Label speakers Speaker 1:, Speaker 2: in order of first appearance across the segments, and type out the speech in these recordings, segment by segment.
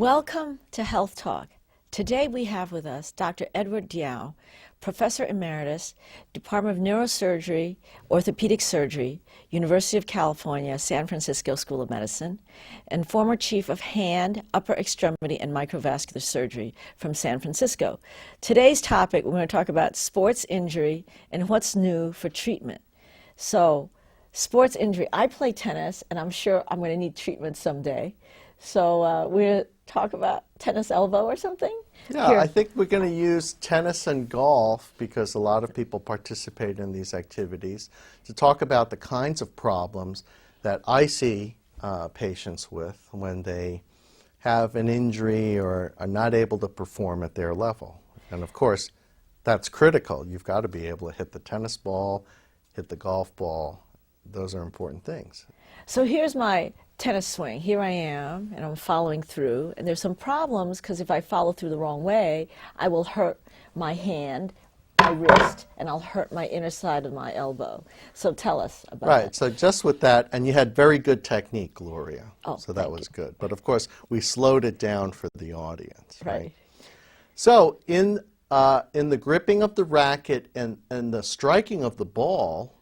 Speaker 1: Welcome to Health Talk. Today we have with us Dr. Edward Diao, Professor Emeritus, Department of Neurosurgery, Orthopedic Surgery, University of California, San Francisco School of Medicine, and former Chief of Hand, Upper Extremity, and Microvascular Surgery from San Francisco. Today's topic, we're going to talk about sports injury and what's new for treatment. So, sports injury, I play tennis, and I'm sure I'm going to need treatment someday. So we'll talk about tennis elbow or something?
Speaker 2: Yeah,
Speaker 1: Here.
Speaker 2: I think we're going to use tennis and golf because a lot of people participate in these activities to talk about the kinds of problems that I see patients with when they have an injury or are not able to perform at their level. And of course, that's critical. You've got to be able to hit the tennis ball, hit the golf ball. Those are important things.
Speaker 1: So here's my tennis swing. Here I am, and I'm following through. And there's some problems because if I follow through the wrong way, I will hurt my hand, my wrist, and I'll hurt my inner side of my elbow. So tell us about
Speaker 2: Right,
Speaker 1: that.
Speaker 2: so just with that, and you had very good technique, Gloria.
Speaker 1: Oh,
Speaker 2: so that
Speaker 1: thank
Speaker 2: was
Speaker 1: you.
Speaker 2: good. But of course, we slowed it down for the audience.
Speaker 1: Right.
Speaker 2: So in the gripping of the racket and the striking of the ball,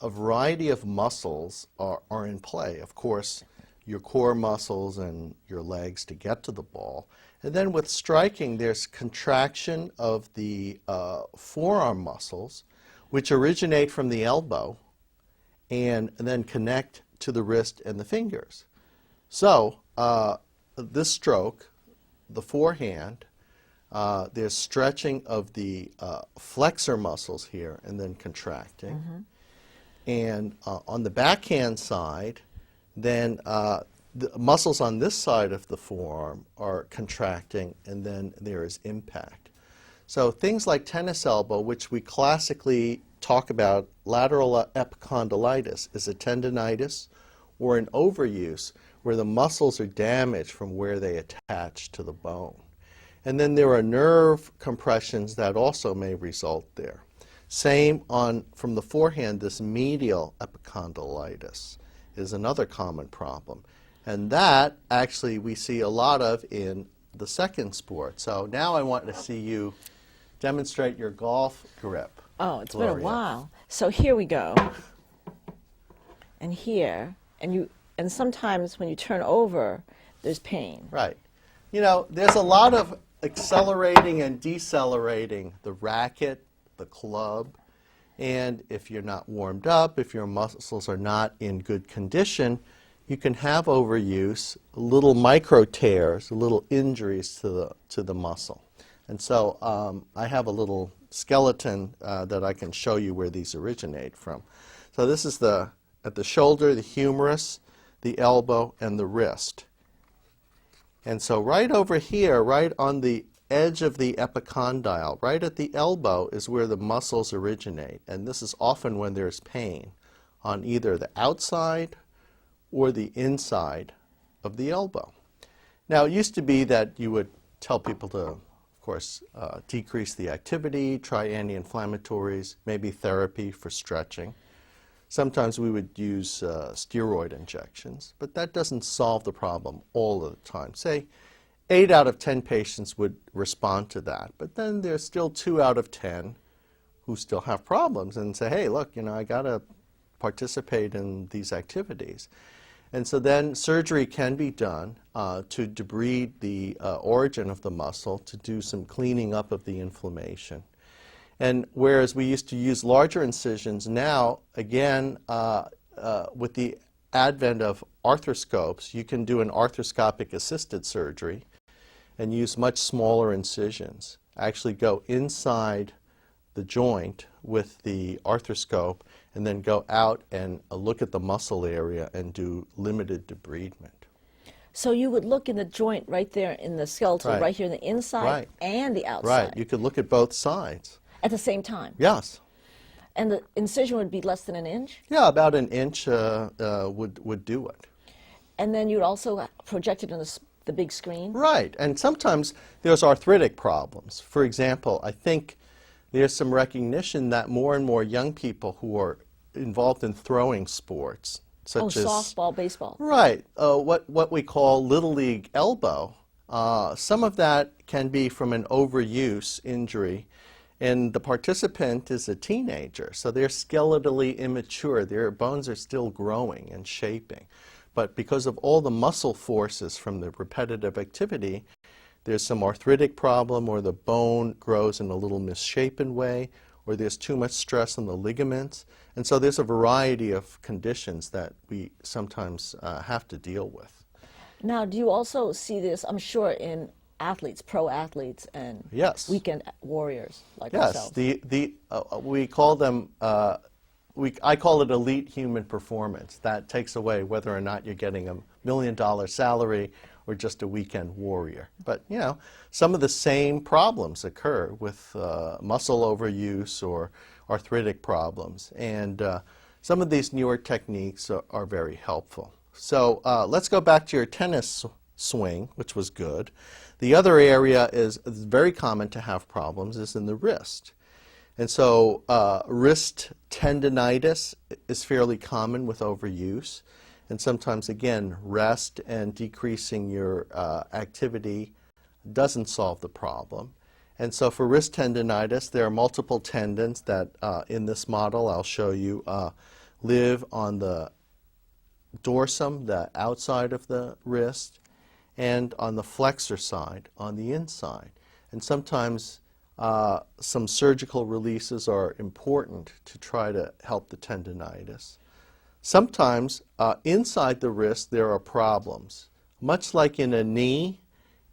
Speaker 2: a variety of muscles are in play. Of course, your core muscles and your legs to get to the ball. And then with striking, there's contraction of the forearm muscles, which originate from the elbow and then connect to the wrist and the fingers. So this stroke, the forehand, there's stretching of the flexor muscles here and then contracting.
Speaker 1: Mm-hmm.
Speaker 2: And on the backhand side, then the muscles on this side of the forearm are contracting, and then there is impact. So things like tennis elbow, which we classically talk about, lateral epicondylitis, is a tendonitis or an overuse where the muscles are damaged from where they attach to the bone. And then there are nerve compressions that also may result there. Same from the forehand, this medial epicondylitis is another common problem. And that actually we see a lot of in the second sport. So now I want to see you demonstrate your golf grip.
Speaker 1: Oh, it's
Speaker 2: Gloria.
Speaker 1: been a while. So here we go. And here, and sometimes when you turn over, there's pain.
Speaker 2: Right. You know, there's a lot of accelerating and decelerating the racket, the club, and if you're not warmed up, if your muscles are not in good condition, you can have overuse, little micro tears, little injuries to the muscle. And so I have a little skeleton that I can show you where these originate from. So this is at the shoulder, the humerus, the elbow, and the wrist. And so right over here, right on the edge of the epicondyle, right at the elbow is where the muscles originate. And this is often when there's pain on either the outside or the inside of the elbow. Now, it used to be that you would tell people to, of course, decrease the activity, try anti-inflammatories, maybe therapy for stretching. Sometimes we would use steroid injections, but that doesn't solve the problem all of the time. Say 8 out of 10 patients would respond to that, but then there's still 2 out of 10 who still have problems and say, hey, look, you know, I got to participate in these activities. And so then surgery can be done to debride the origin of the muscle, to do some cleaning up of the inflammation. And whereas we used to use larger incisions, now, again, with the advent of arthroscopes, you can do an arthroscopic assisted surgery and use much smaller incisions. Actually go inside the joint with the arthroscope and then go out and look at the muscle area and do limited debridement.
Speaker 1: So you would look in the joint right there in the skeletal, right here in the inside and the outside.
Speaker 2: Right, you could look at both sides.
Speaker 1: At the same time?
Speaker 2: Yes.
Speaker 1: And the incision would be less than an inch?
Speaker 2: Yeah, about an inch would do it.
Speaker 1: And then you'd also project it on the big screen?
Speaker 2: Right, and sometimes there's arthritic problems. For example, I think there's some recognition that more and more young people who are involved in throwing sports such as
Speaker 1: softball, baseball.
Speaker 2: right, what we call Little League elbow. Some of that can be from an overuse injury, and the participant is a teenager, so they're skeletally immature. Their bones are still growing and shaping. But because of all the muscle forces from the repetitive activity, there's some arthritic problem, or the bone grows in a little misshapen way, or there's too much stress on the ligaments. And so there's a variety of conditions that we sometimes have to deal with.
Speaker 1: Now, do you also see this, I'm sure, in athletes, pro athletes, and
Speaker 2: Yes.
Speaker 1: weekend warriors like
Speaker 2: Yes,
Speaker 1: ourselves?
Speaker 2: we call them, I call it elite human performance. That takes away whether or not you're getting $1 million salary or just a weekend warrior. But, you know, some of the same problems occur with muscle overuse or arthritic problems. And some of these newer techniques are very helpful. So let's go back to your tennis swing, which was good. The other area is very common to have problems is in the wrist. And so wrist tendonitis is fairly common with overuse. And sometimes, again, rest and decreasing your activity doesn't solve the problem. And so for wrist tendonitis, there are multiple tendons that in this model I'll show you live on the dorsum, the outside of the wrist, and on the flexor side, on the inside. And sometimes some surgical releases are important to try to help the tendonitis. Sometimes inside the wrist there are problems, much like in a knee,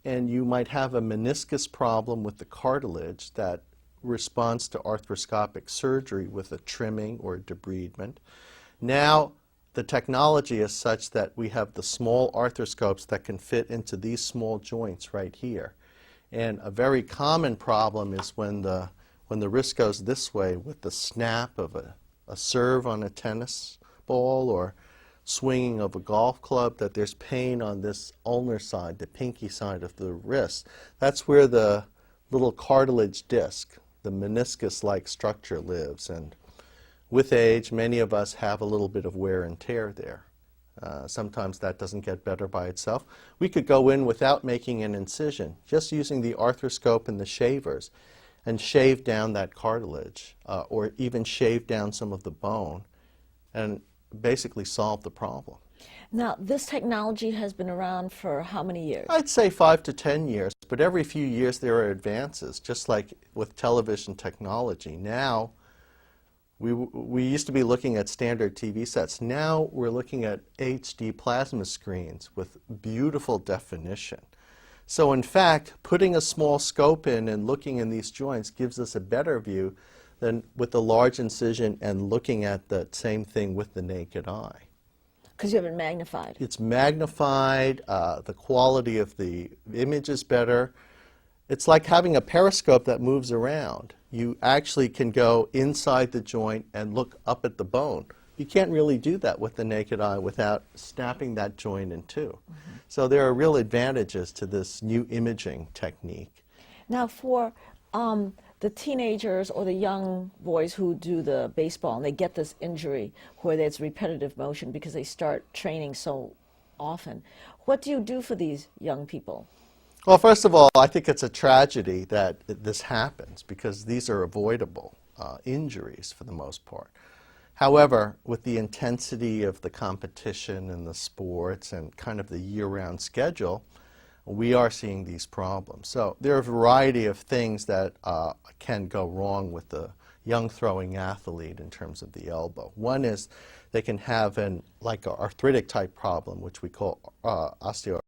Speaker 2: and you might have a meniscus problem with the cartilage that responds to arthroscopic surgery with a trimming or a debridement. Now the technology is such that we have the small arthroscopes that can fit into these small joints right here. And a very common problem is when the wrist goes this way with the snap of a serve on a tennis ball or swinging of a golf club, that there's pain on this ulnar side, the pinky side of the wrist. That's where the little cartilage disc, the meniscus-like structure, lives. And with age, many of us have a little bit of wear and tear there. Sometimes that doesn't get better by itself. We could go in without making an incision, just using the arthroscope and the shavers, and shave down that cartilage, or even shave down some of the bone, and basically solve the problem.
Speaker 1: Now, this technology has been around for how many years?
Speaker 2: I'd say 5 to 10 years, but every few years there are advances, just like with television technology. Now, we used to be looking at standard TV sets. Now we're looking at HD plasma screens with beautiful definition. So in fact, putting a small scope in and looking in these joints gives us a better view than with a large incision and looking at the same thing with the naked eye.
Speaker 1: Because you have it magnified.
Speaker 2: It's magnified, the quality of the image is better. It's like having a periscope that moves around. You actually can go inside the joint and look up at the bone. You can't really do that with the naked eye without snapping that joint in two. Mm-hmm. So there are real advantages to this new imaging technique.
Speaker 1: Now for the teenagers or the young boys who do the baseball and they get this injury where there's repetitive motion because they start training so often, what do you do for these young people?
Speaker 2: Well, first of all, I think it's a tragedy that this happens because these are avoidable injuries for the most part. However, with the intensity of the competition and the sports and kind of the year-round schedule, we are seeing these problems. So there are a variety of things that can go wrong with the young throwing athlete in terms of the elbow. One is they can have like an arthritic type problem, which we call osteoarthritis.